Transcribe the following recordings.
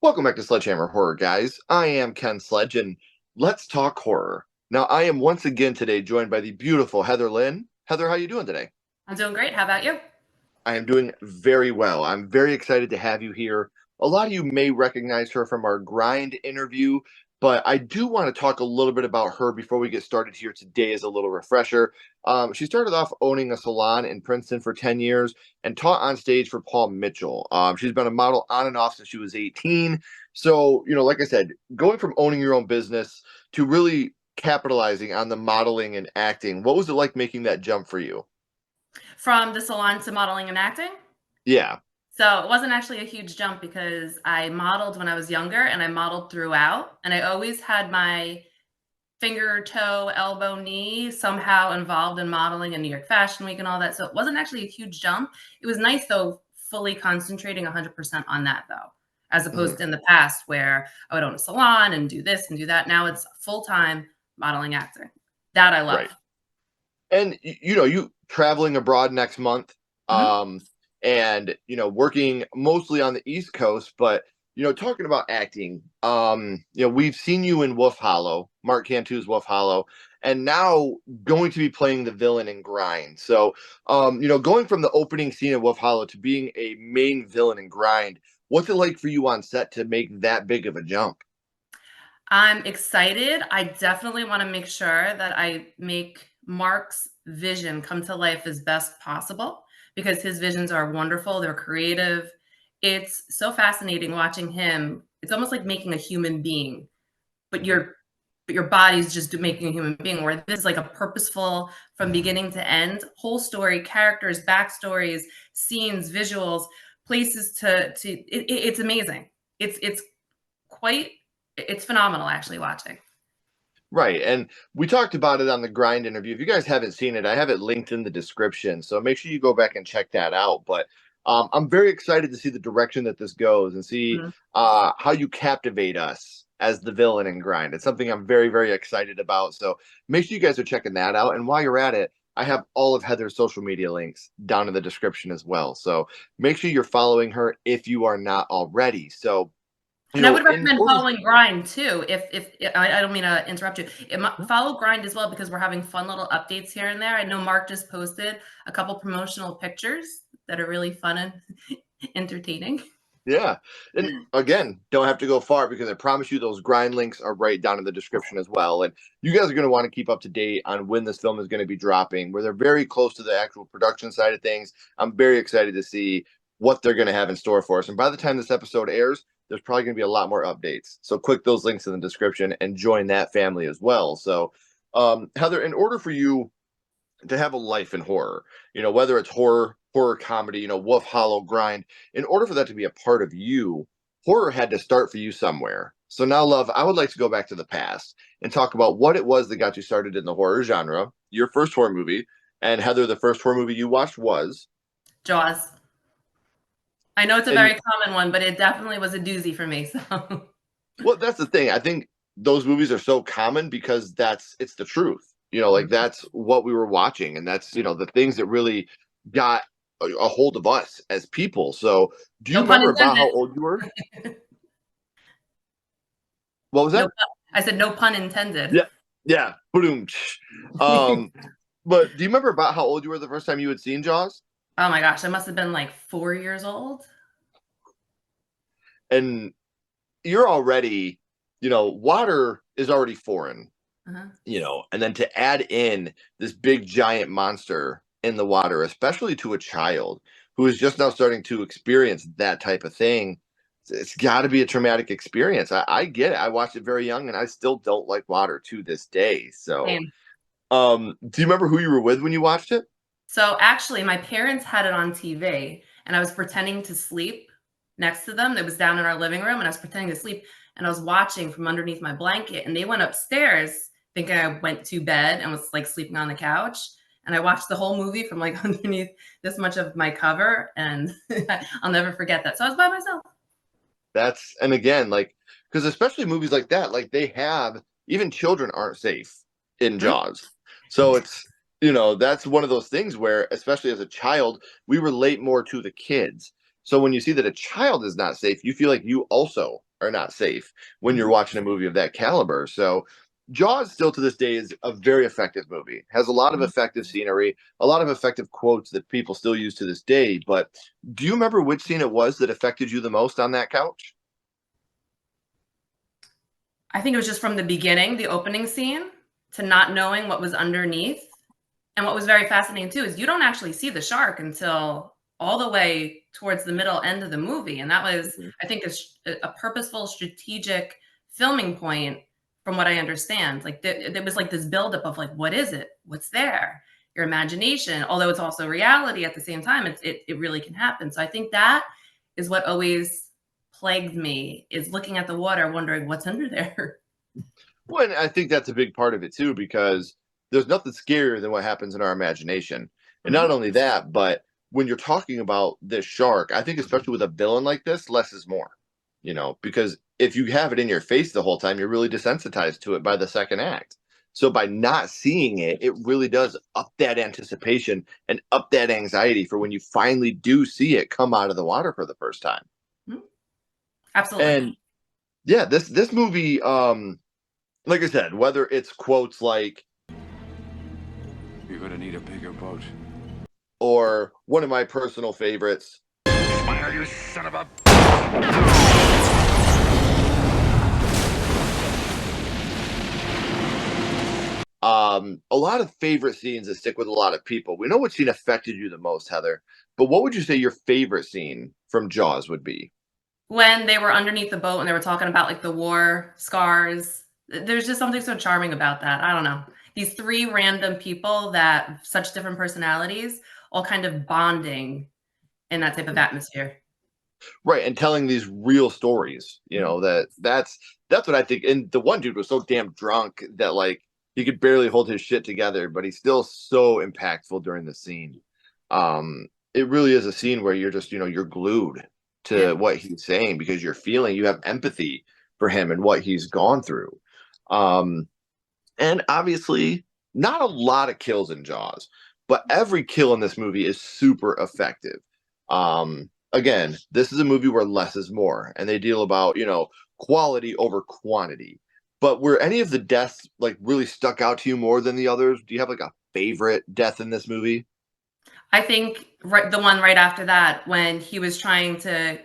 Welcome back to Sledgehammer Horror, guys. I am Ken Sledge, and let's talk horror. Now, I am once again today joined by the beautiful Heather Lynn. Heather, how you doing today? I'm doing great. How about you? I am doing very well. I'm very excited to have you here. A lot of you may recognize her from our grind interview, but I do want to talk a little bit about her before we get started here today as a little refresher. She started off owning a salon in Princeton for 10 years and taught on stage for Paul Mitchell. She's been a model on and off since she was 18. So, like I said, going from owning your own business to really capitalizing on the modeling and acting, what was it like making that jump for you? From the salon to modeling and acting? Yeah. So it wasn't actually a huge jump because I modeled when I was younger and I modeled throughout. And I always had my finger, toe, elbow, knee somehow involved in modeling in New York Fashion Week and all that. So it wasn't actually a huge jump. It was nice, though, fully concentrating 100% on that, though, as opposed Mhm. to in the past where I would own a salon and do this and do that. Now it's full-time modeling acting. That I love. Right. And you traveling abroad next month, Mhm. um and working mostly on the East Coast, but talking about acting, we've seen you in Wolf Hollow, Mark Cantu's Wolf Hollow, and now going to be playing the villain in Grind. So going from the opening scene of Wolf Hollow to being a main villain in Grind, what's it like for you on set to make that big of a jump? I'm excited. I definitely want to make sure that I make Mark's vision come to life as best possible because his visions are wonderful. They're creative. It's so fascinating watching him. It's almost like making a human being, but Mhm. your body's just making a human being. Where this is like a purposeful, from beginning to end, whole story, characters, backstories, scenes, visuals, places it's amazing. It's quite it's phenomenal actually watching. Right. And we talked about it on the grind interview. If you guys haven't seen it, I have it linked in the description. So make sure you go back and check that out. But I'm very excited to see the direction that this goes and see Mhm. how you captivate us as the villain in grind. It's something I'm very, very excited about. So make sure you guys are checking that out. And while you're at it, I have all of Heather's social media links down in the description as well. So make sure you're following her if you are not already. So, And I would in recommend order. following Grind too. If I don't mean to interrupt you. Follow Grind as well because we're having fun little updates here and there. I know Mark just posted a couple promotional pictures that are really fun and entertaining. Yeah. And again, don't have to go far because I promise you those grind links are right down in the description as well. And you guys are going to want to keep up to date on when this film is going to be dropping, where they're very close to the actual production side of things. I'm very excited to see what they're going to have in store for us. And by the time this episode airs, there's probably going to be a lot more updates. So click those links in the description and join that family as well. So, Heather, in order for you to have a life in horror, whether it's horror comedy, Wolf Hollow, Grind, in order for that to be a part of you, horror had to start for you somewhere. So now, love, I would like to go back to the past and talk about what it was that got you started in the horror genre, your first horror movie. And Heather, the first horror movie you watched was. Jaws. I know it's a And very common one, but it definitely was a doozy for me. So well, that's the thing. I think those movies are so common because it's the truth. Like that's what we were watching, and that's the things that really got a hold of us as people. So, do you no pun remember about intended. how old you were? What was No that? pun. I said no pun intended. Yeah, yeah. Boom. Um, but do you remember about how old you were the first time you had seen Jaws? Oh my gosh, I must have been like 4 years old. And you're already, water is already foreign, Uh-huh. and then to add in this big giant monster in the water, especially to a child who is just now starting to experience that type of thing, it's got to be a traumatic experience. I get it. I watched it very young and I still don't like water to this day. So, Same. do you remember who you were with when you watched it? So actually, my parents had it on TV, and I was pretending to sleep next to them. It was down in our living room, and I was pretending to sleep, and I was watching from underneath my blanket. And they went upstairs thinking I went to bed and was like sleeping on the couch. And I watched the whole movie from like underneath this much of my cover, and I'll never forget that. So I was by myself. And again, like, because especially movies like that, like they have, even children aren't safe in Mhm. Jaws. So that's one of those things where, especially as a child, we relate more to the kids. So when you see that a child is not safe, you feel like you also are not safe when you're watching a movie of that caliber. So Jaws still to this day is a very effective movie. Has a lot of effective scenery, a lot of effective quotes that people still use to this day. But do you remember which scene it was that affected you the most on that couch? I think it was just from the beginning, the opening scene, to not knowing what was underneath. And what was very fascinating too is you don't actually see the shark until all the way towards the middle end of the movie. And that was, I think, a purposeful, strategic filming point from what I understand. Like there was like this buildup of like, what is it? What's there? Your imagination, although it's also reality at the same time, it really can happen. So I think that is what always plagued me, is looking at the water, wondering what's under there. Well, and I think that's a big part of it too, because there's nothing scarier than what happens in our imagination. And not Mhm. only that, but when you're talking about this shark, I think especially with a villain like this, less is more, because if you have it in your face the whole time, you're really desensitized to it by the second act. So by not seeing it, it really does up that anticipation and up that anxiety for when you finally do see it come out of the water for the first time. Mhm. Absolutely. And yeah, this movie, like I said, whether it's quotes like, You're gonna need a bigger boat. or one of my personal favorites, Smile, you son of a... a lot of favorite scenes that stick with a lot of people. We know what scene affected you the most, Heather, but what would you say your favorite scene from Jaws would be? When they were underneath the boat and they were talking about like the war scars, there's just something so charming about that. I don't know. These three random people that have such different personalities, all kind of bonding in that type of atmosphere. Right, and telling these real stories, Mhm. that's what I think. And the one dude was so damn drunk that like he could barely hold his shit together, but he's still so impactful during the scene. It really is a scene where you're just, you're glued to Yeah. what he's saying because you have empathy for him and what he's gone through. Um, and obviously, not a lot of kills in Jaws, but every kill in this movie is super effective. Again, this is a movie where less is more, and they deal about, quality over quantity. But were any of the deaths like really stuck out to you more than the others? Do you have like a favorite death in this movie? I think the one right after that, when he was trying to,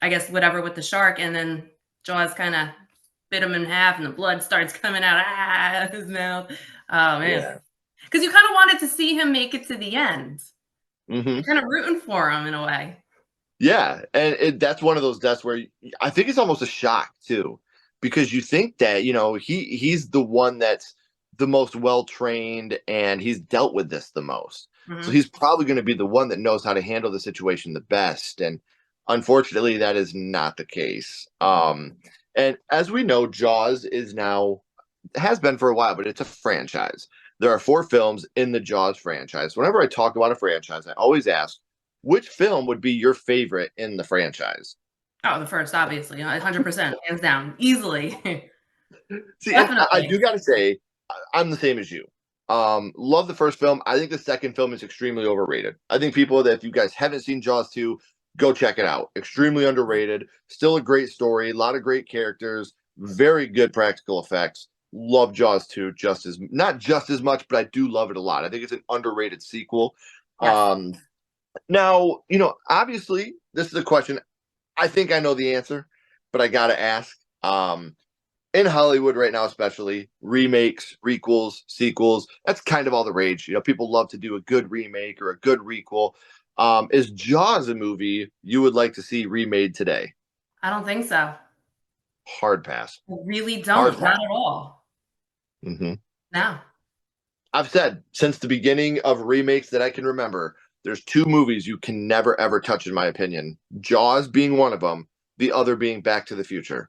I guess, whatever with the shark, and then Jaws kind of bit him in half, and the blood starts coming out of his mouth. Oh man, Yeah. because you kind of wanted to see him make it to the end. Hmm. You're kind of rooting for him in a way. Yeah, and that's one of those deaths where I think it's almost a shock too, because you think that he's the one that's the most well trained and he's dealt with this the most, so Mhm. he's probably going to be the one that knows how to handle the situation the best. And unfortunately, that is not the case. And as we know, Jaws is now has been for a while, but it's a franchise. There are four films in the Jaws franchise. Whenever I talk about a franchise, I always ask, which film would be your favorite in the franchise? Oh, the first, obviously, 100%, hands down, easily. See, and I Definitely. do got to say, I'm the same as you. Love the first film. I think the second film is extremely overrated. I think people that if you guys haven't seen Jaws 2, go check it out. Extremely underrated. Still a great story, a lot of great characters, very good practical effects. Love Jaws 2 just as not just as much, but I do love it a lot. I think it's an underrated sequel. Yes. Um, Now, obviously, this is a question. I think I know the answer, but I gotta ask. In Hollywood right now, especially remakes, requels, sequels, that's kind of all the rage. People love to do a good remake or a good requel. Is Jaws a movie you would like to see remade today? I don't think so. Hard pass. I really Hard don't, not pass. at all. Hmm. No. I've said since the beginning of remakes that I can remember, there's two movies you can never ever touch, in my opinion. Jaws being one of them, the other being Back to the Future.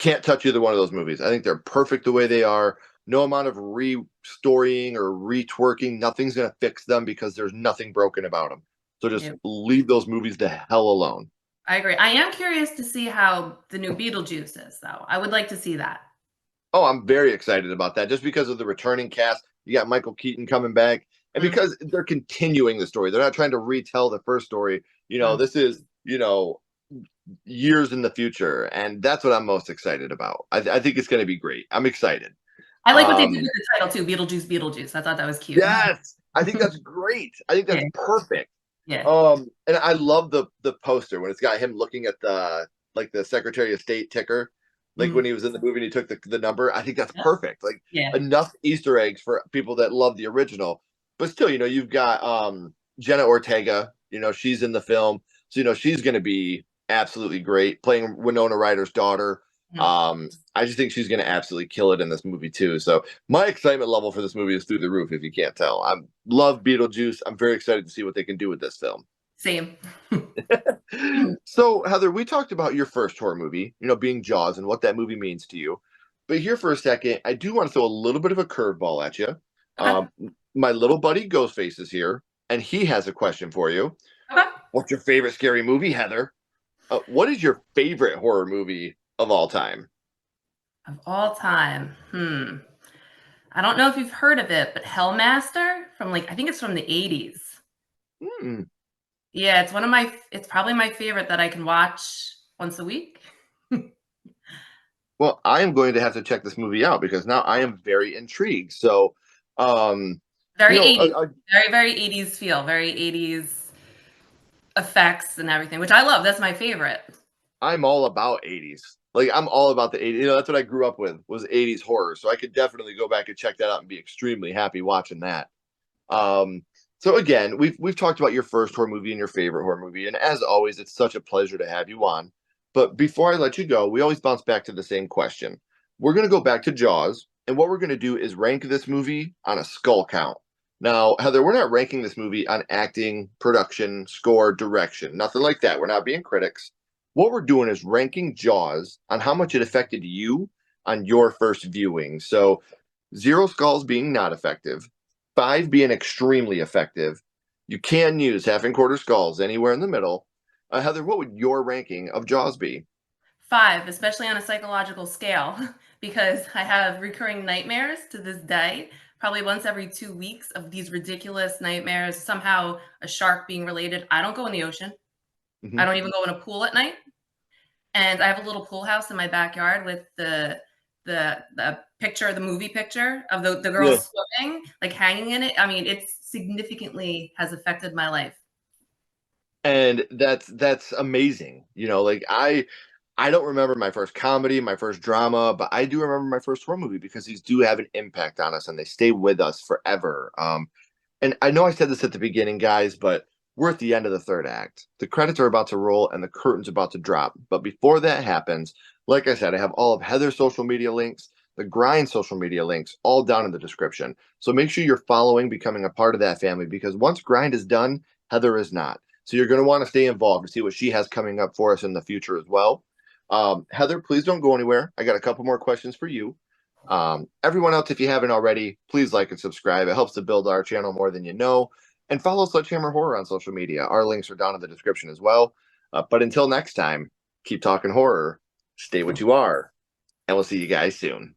Can't touch either one of those movies. I think they're perfect the way they are. No amount of restorying or retwerking, nothing's going to fix them because there's nothing broken about them. So just Yep. leave those movies the hell alone. I agree. I am curious to see how the new Beetlejuice is, though. I would like to see that. Oh, I'm very excited about that just because of the returning cast. You got Michael Keaton coming back, and Mm, because they're continuing the story. They're not trying to retell the first story. mm. This is, years in the future, and that's what I'm most excited about. I think it's going to be great. I'm excited. I like what they did with the title too, Beetlejuice, Beetlejuice. I thought that was cute. Yes, I think that's great. I think that's Yeah. perfect. Yeah. And I love the poster when it's got him looking at the Secretary of State ticker, like when he was in the movie and he took the number. I think that's perfect. Like Yeah. enough Easter eggs for people that love the original, but still, you've got Jenna Ortega. She's in the film, so she's going to be absolutely great playing Winona Ryder's daughter. I just think she's going to absolutely kill it in this movie too. So my excitement level for this movie is through the roof. If you can't tell, I love Beetlejuice. I'm very excited to see what they can do with this film. Same. So Heather, we talked about your first horror movie, being Jaws and what that movie means to you. But here for a second, I do want to throw a little bit of a curveball at you. Okay. My little buddy Ghostface is here, and he has a question for you. Okay. What's your favorite scary movie, Heather? What is your favorite horror movie of all time? Of all time. I don't know if you've heard of it, but Hellmaster from I think it's from the 80s. Yeah, it's probably my favorite that I can watch once a week. Well, I am going to have to check this movie out because now I am very intrigued. So, very 80s, very, very 80s feel, very 80s effects and everything, which I love. That's my favorite. I'm all about 80s. I'm all about the 80s. That's what I grew up with was 80s horror. So I could definitely go back and check that out and be extremely happy watching that. So again, we've talked about your first horror movie and your favorite horror movie, and as always, it's such a pleasure to have you on. But before I let you go, we always bounce back to the same question. We're going to go back to Jaws, and what we're going to do is rank this movie on a skull count. Now, Heather, we're not ranking this movie on acting, production, score, direction, nothing like that. We're not being critics. What we're doing is ranking Jaws on how much it affected you on your first viewing. So 0 skulls being not effective, 5 being extremely effective. You can use half and quarter skulls anywhere in the middle. Heather, what would your ranking of Jaws be? 5, especially on a psychological scale, because I have recurring nightmares to this day, probably once every 2 weeks of these ridiculous nightmares, somehow a shark being related. I don't go in the ocean. I don't even go in a pool at night. And I have a little pool house in my backyard with the picture, the movie picture of the girl swimming, hanging in it. I mean, it significantly has affected my life. And that's amazing. I don't remember my first comedy, my first drama, but I do remember my first horror movie because these do have an impact on us and they stay with us forever. And I know I said this at the beginning, guys, but we're at the end of the third act. The credits are about to roll and the curtain's about to drop. But before that happens, like I said, I have all of Heather's social media links, the Grind social media links, all down in the description. So make sure you're following, becoming a part of that family, because once Grind is done, Heather is not. So you're going to want to stay involved to see what she has coming up for us in the future as well. Heather, please don't go anywhere. I got a couple more questions for you. Everyone else, if you haven't already, please like and subscribe. It helps to build our channel more than you know. And follow Sledgehammer Horror on social media. Our links are down in the description as well. But until next time, keep talking horror, stay what you are, and we'll see you guys soon.